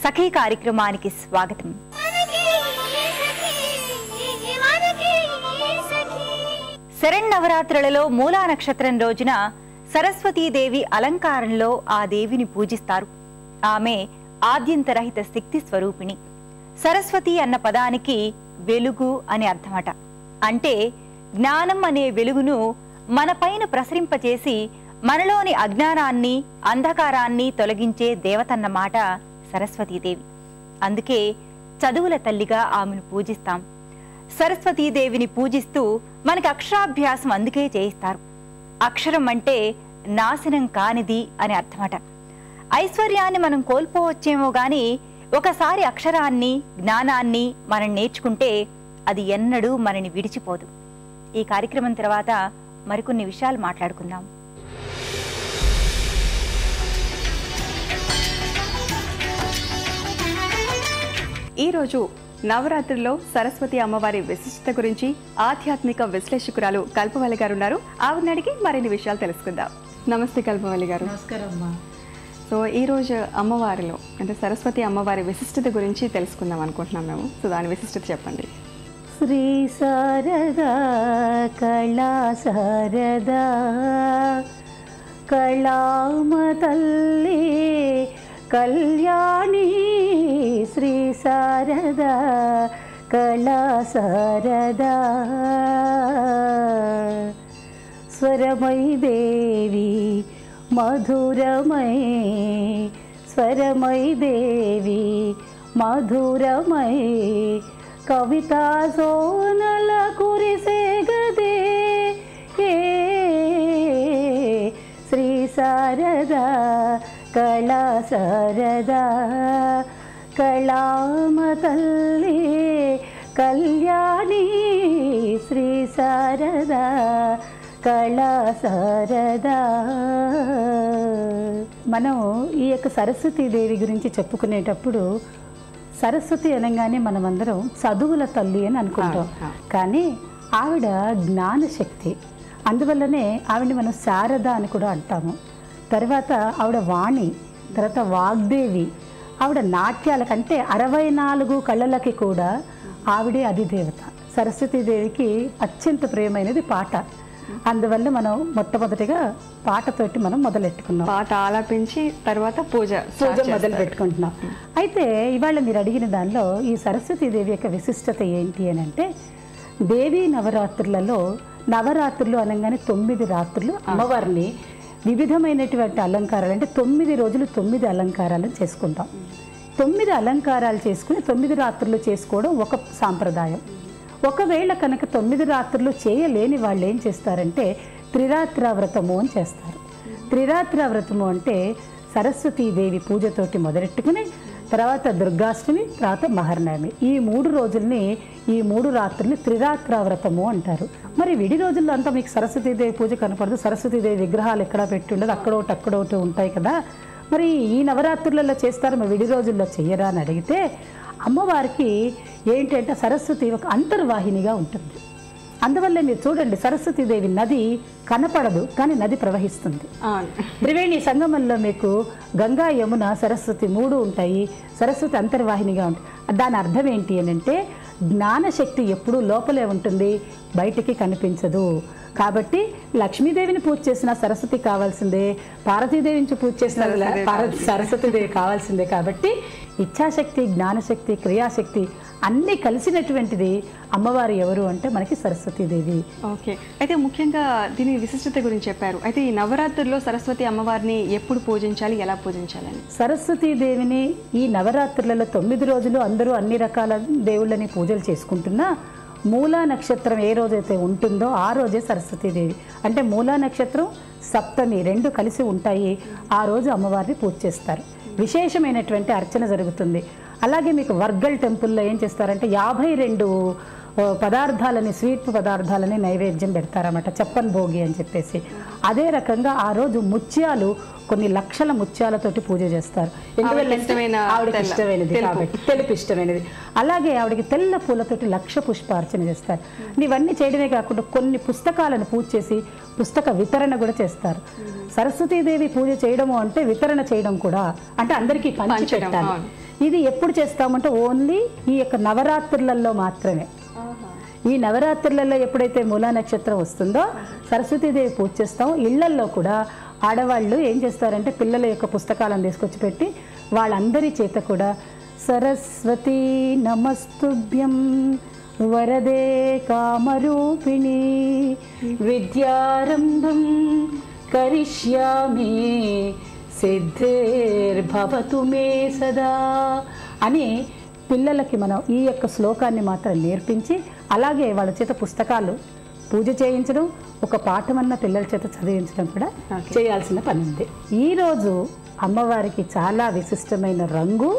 సఖీ కార్యక్రమానికి స్వాగతం. శరన్నవరాత్రులలో మూలా నక్షత్రం రోజున సరస్వతీదేవి అలంకారంలో ఆ దేవిని పూజిస్తారు. ఆమె ఆద్యంతరహిత శక్తి స్వరూపిణి. సరస్వతి అన్న పదానికి వెలుగు అని అర్థమట. అంటే జ్ఞానం అనే వెలుగును మనపైన ప్రసరింపచేసి మనలోని అజ్ఞానాన్ని, అంధకారాన్ని తొలగించే దేవతన్నమాట సరస్వతీదేవి. అందుకే చదువుల తల్లిగా ఆమెను పూజిస్తాం. సరస్వతీదేవిని పూజిస్తూ మనకి అక్షరాభ్యాసం అందుకే చేయిస్తారు. అక్షరం అంటే నాశనం కానిది అని అర్థమట. ఐశ్వర్యాన్ని మనం కోల్పోవచ్చేమో గాని ఒకసారి అక్షరాన్ని, జ్ఞానాన్ని మనం నేర్చుకుంటే అది ఎన్నడూ మనని విడిచిపోదు. ఈ కార్యక్రమం తర్వాత మరికొన్ని విషయాలు మాట్లాడుకుందాం. ఈరోజు నవరాత్రిలో సరస్వతి అమ్మవారి విశిష్టత గురించి ఆధ్యాత్మిక విశ్లేషకురాలు కల్పవల్లి గారు ఉన్నారు. ఆవిడని అడిగి మరిన్ని విషయాలు తెలుసుకుందాం. నమస్తే కల్పవల్లి గారు. నమస్కారం అమ్మా. సో ఈరోజు అమ్మవారిలో అంటే సరస్వతి అమ్మవారి విశిష్టత గురించి తెలుసుకుందాం అనుకుంటున్నాం మేము. సో దాని విశిష్టత చెప్పండి. శ్రీ శారదా కళా శారదా కళామ తల్లి కళ్యాణి శ్రీ శారదా కళా శారదా స్వరమై దేవి మధురమై స్వరమై దేవి మధురమై కవితా సోనల కురిసే గదే శ్రీ శారదా కళా శారదా కళామ తల్లి కళ్యాణి శ్రీ శారదా కళా శారదా. మనం ఈ యొక్క సరస్వతీదేవి గురించి చెప్పుకునేటప్పుడు సరస్వతి అనగానే మనమందరం చదువుల తల్లి అని అనుకుంటాం. కానీ ఆవిడ జ్ఞానశక్తి. అందువల్లనే ఆవిడని మనం శారద అని కూడా అంటాము. తర్వాత ఆవిడ వాణి, తర్వాత వాగ్దేవి. ఆవిడ నాట్యాల కంటే 64 కళలకి కూడా ఆవిడే అధిదేవత. సరస్వతీదేవికి అత్యంత ప్రియమైనది పాట. అందువల్ల మనం మొట్టమొదటిగా పాటతోటి మనం మొదలెట్టుకున్నాం. పాట ఆలాపించి తర్వాత పూజ మొదలు పెట్టుకుంటున్నాం. అయితే ఇవాళ మీరు అడిగిన దానిలో ఈ సరస్వతీదేవి యొక్క విశిష్టత ఏంటి అని అంటే, దేవీ నవరాత్రులలో నవరాత్రులు అనగానే 9 రాత్రులు అమ్మవారిని వివిధమైనటువంటి అలంకారాలు అంటే 9 రోజులు 9 అలంకారాలను చేసుకుంటాం. 9 అలంకారాలు చేసుకుని 9 రాత్రులు చేసుకోవడం ఒక సాంప్రదాయం. ఒకవేళ కనుక 9 రాత్రులు చేయలేని వాళ్ళు ఏం చేస్తారంటే త్రిరాత్ర వ్రతము అని చేస్తారు. త్రిరాత్ర వ్రతము అంటే సరస్వతీదేవి పూజతోటి మొదలెట్టుకుని తర్వాత దుర్గాష్టమి, తర్వాత మహర్నవమి, ఈ 3 రోజుల్ని, ఈ 3 రాత్రుల్ని త్రిరాత్ర వ్రతము అంటారు. మరి విడి రోజుల్లో అంతా మీకు సరస్వతీదేవి పూజ కనపడదు. సరస్వతీదేవి విగ్రహాలు ఎక్కడా పెట్టి ఉండదు, అక్కడోటి ఉంటాయి కదా. మరి ఈ నవరాత్రులలో చేస్తారు, మరి విడి రోజుల్లో చెయ్యరా అని అడిగితే అమ్మవారికి ఏంటంటే సరస్వతి ఒక అంతర్వాహినిగా ఉంటుంది. అందువల్ల మీరు చూడండి, సరస్వతీదేవి నది కనపడదు కానీ నది ప్రవహిస్తుంది. త్రివేణి సంగమంలో మీకు గంగా, యమున, సరస్వతి 3 ఉంటాయి. సరస్వతి అంతర్వాహినిగా ఉంటుంది. దాని అర్థం ఏంటి అని అంటే జ్ఞానశక్తి ఎప్పుడూ లోపలే ఉంటుంది, బయటికి కనిపించదు. కాబట్టి లక్ష్మీదేవిని పూజ చేసిన సరస్వతి కావాల్సిందే, పార్వతీదేవిని పూజ చేసిన సరస్వతీదేవి కావాల్సిందే. కాబట్టి ఇచ్ఛాశక్తి, జ్ఞానశక్తి, క్రియాశక్తి అన్నీ కలిసినటువంటిది అమ్మవారు ఎవరు అంటే మనకి సరస్వతీదేవి. ఓకే, అయితే ముఖ్యంగా దీని విశిష్టత గురించి చెప్పారు. అయితే ఈ నవరాత్రుల్లో సరస్వతి అమ్మవారిని ఎప్పుడు పూజించాలి, ఎలా పూజించాలని? సరస్వతీదేవిని ఈ నవరాత్రులలో 9 రోజులు అందరూ అన్ని రకాల దేవుళ్ళని పూజలు చేసుకుంటున్నా మూలా నక్షత్రం ఏ రోజైతే ఉంటుందో ఆ రోజే సరస్వతీదేవి అంటే మూలా నక్షత్రం, సప్తమి 2 కలిసి ఉంటాయి. ఆ రోజు అమ్మవారిని పూజ చేస్తారు. విశేషమైనటువంటి అర్చన జరుగుతుంది. అలాగే మీకు వర్గల్ టెంపుల్లో ఏం చేస్తారంటే 52 పదార్థాలని, స్వీట్ పదార్థాలని నైవేద్యం పెడతారన్నమాట, చెప్పన్ భోగి అని చెప్పేసి. అదే రకంగా ఆ రోజు ముత్యాలు, కొన్ని లక్షల ముత్యాలతోటి పూజ చేస్తారు. ఎందుకంటే ఆవిడకి ఇష్టమైనది కాబట్టి, తెలుపు ఇష్టమైనది. అలాగే ఆవిడకి తెల్ల పూలతోటి 1,00,000 పుష్పార్చన చేస్తారు. ఇవన్నీ చేయడమే కాకుండా కొన్ని పుస్తకాలను పూజ చేసి పుస్తక వితరణ కూడా చేస్తారు. సరస్వతీదేవి పూజ చేయడము అంటే వితరణ చేయడం కూడా, అంటే అందరికీ పంచి పెట్టాలి. ఇది ఎప్పుడు చేస్తామంటే ఓన్లీ ఈ యొక్క నవరాత్రులలో మాత్రమే. ఈ నవరాత్రులలో ఎప్పుడైతే మూలా నక్షత్రం వస్తుందో సరస్వతీదేవి పూజ చేస్తాం. ఇళ్లల్లో కూడా ఆడవాళ్ళు ఏం చేస్తారంటే పిల్లల యొక్క పుస్తకాలను తీసుకొచ్చి పెట్టి వాళ్ళందరి చేత కూడా సరస్వతీ నమస్తుభ్యం వరదే కామరూపిణి విద్యారంభం కరిష్యామి సిద్ధిర్భవతు మే సదా అని పిల్లలకి మనం ఈ యొక్క శ్లోకాన్ని మాత్రం నేర్పించి అలాగే వాళ్ళ చేత పుస్తకాలు పూజ చేయించడం, ఒక పాఠమన్న పిల్లల చేత చదివించడం కూడా చేయాల్సిన పని ఉంది. ఈరోజు అమ్మవారికి చాలా విశిష్టమైన రంగు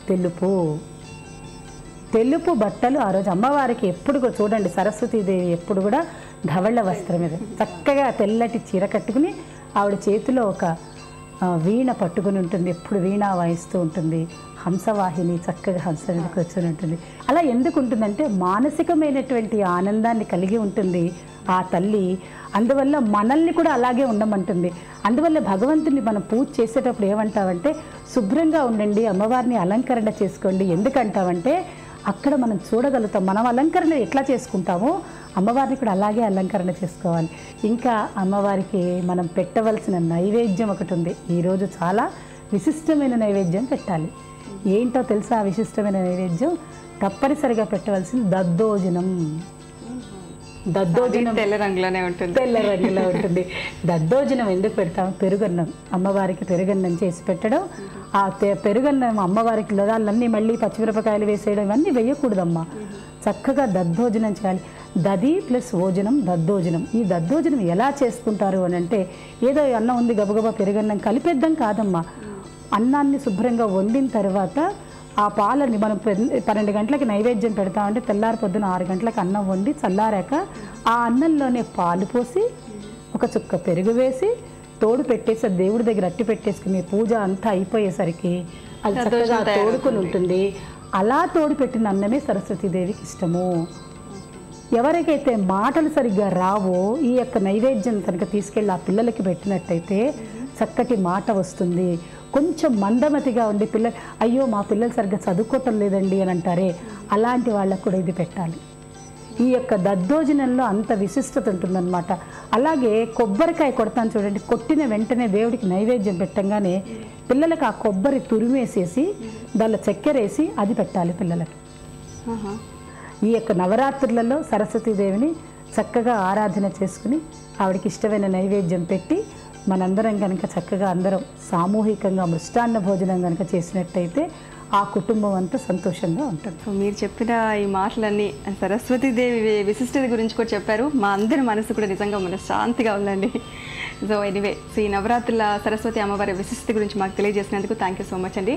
తెలుపు. తెలుపు బట్టలు ఆ రోజు అమ్మవారికి ఎప్పుడు కూడా చూడండి, సరస్వతీదేవి ఎప్పుడు కూడా ధవళ వస్త్రం మీద చక్కగా తెల్లటి చీర కట్టుకుని ఆవిడ చేతిలో ఒక వీణ పట్టుకుని ఉంటుంది, ఎప్పుడు వీణ వాయిస్తూ ఉంటుంది. హంసవాహిని చక్కగా హంస మీద కూర్చొని ఉంటుంది. అలా ఎందుకు ఉంటుందంటే మానసికమైనటువంటి ఆనందాన్ని కలిగి ఉంటుంది ఆ తల్లి. అందువల్ల మనల్ని కూడా అలాగే ఉండమంటుంది. అందువల్ల భగవంతుని మనం పూజ చేసేటప్పుడు ఏమంటామంటే శుభ్రంగా ఉండండి, అమ్మవారిని అలంకరణ చేసుకోండి. ఎందుకంటామంటే అక్కడ మనం చూడగలుగుతాం. మనం అలంకరణ ఎట్లా చేసుకుంటామో అమ్మవారిని కూడా అలాగే అలంకరణ చేసుకోవాలి. ఇంకా అమ్మవారికి మనం పెట్టవలసిన నైవేద్యం ఒకటి ఉంది. ఈరోజు చాలా విశిష్టమైన నైవేద్యం పెట్టాలి. ఏంటో తెలుసా ఆ విశిష్టమైన నైవేద్యం? తప్పనిసరిగా పెట్టవలసింది దద్దోజనం. దద్దోజనం తెల్ల రంగులోనే ఉంటుంది. తెల్ల రంగులో ఉంటుంది. దద్దోజనం ఎందుకు పెడతాం? పెరుగన్నం, అమ్మవారికి పెరుగన్నం చేసి పెట్టడం. ఆ పెరుగన్నం అమ్మవారికి లదాలన్నీ మళ్ళీ పచ్చిమిరపకాయలు వేసేయడం ఇవన్నీ వేయకూడదమ్మా. చక్కగా దద్దోజనం చేయాలి. దది ప్లస్ ఓజనం దద్దోజనం. ఈ దద్దోజనం ఎలా చేసుకుంటారు అని అంటే ఏదో అన్నం ఉంది గబగబా పెరుగన్నం కలిపేద్దాం కాదమ్మా. అన్నాన్ని శుభ్రంగా వండిన తర్వాత ఆ పాలని మనం 12 గంటలకి నైవేద్యం పెడతామంటే తెల్లారి పొద్దున 6 గంటలకు అన్నం వండి చల్లారాక ఆ అన్నంలోనే పాలు పోసి ఒక చుక్క పెరుగు వేసి తోడు పెట్టేసి దేవుడి దగ్గర అట్టి పెట్టేసుకుని పూజ అంతా అయిపోయేసరికి అది చక్కగా తోడుకుని ఉంటుంది. అలా తోడు పెట్టిన అన్నమే సరస్వతీదేవికి ఇష్టము. ఎవరికైతే మాటలు సరిగ్గా రావో ఈ యొక్క నైవేద్యం కనుక తీసుకెళ్ళి ఆ పిల్లలకి పెట్టినట్టయితే చక్కటి మాట వస్తుంది. కొంచెం మందమతిగా ఉండి పిల్లలు అయ్యో మా పిల్లలు సరిగ్గా చదువుకోవటం లేదండి అని అంటారే, అలాంటి వాళ్ళకు కూడా ఇది పెట్టాలి. ఈ యొక్క దద్దోజనంలో అంత విశిష్టత ఉంటుందన్నమాట. అలాగే కొబ్బరికాయ కొడతాను చూడండి, కొట్టిన వెంటనే దేవుడికి నైవేద్యం పెట్టంగానే పిల్లలకు ఆ కొబ్బరి తురిమేసేసి దానిలో చక్కెర వేసి అది పెట్టాలి పిల్లలకి. ఈ యొక్క నవరాత్రులలో సరస్వతీదేవిని చక్కగా ఆరాధన చేసుకుని ఆవిడకి ఇష్టమైన నైవేద్యం పెట్టి మనందరం కనుక చక్కగా అందరం సామూహికంగా మృష్టాన్న భోజనం కనుక చేసినట్టయితే ఆ కుటుంబం అంతా సంతోషంగా ఉంటుంది. సో మీరు చెప్పిన ఈ మాటలన్నీ సరస్వతీదేవి విశిష్టత గురించి కూడా చెప్పారు. మా అందరి మనసు కూడా నిజంగా మనశ్శాంతిగా ఉందండి. సో ఎనీవే, ఈ నవరాత్రుల సరస్వతి అమ్మవారి విశిష్టత గురించి మాకు తెలియజేసినందుకు థ్యాంక్ యూ సో మచ్ అండి.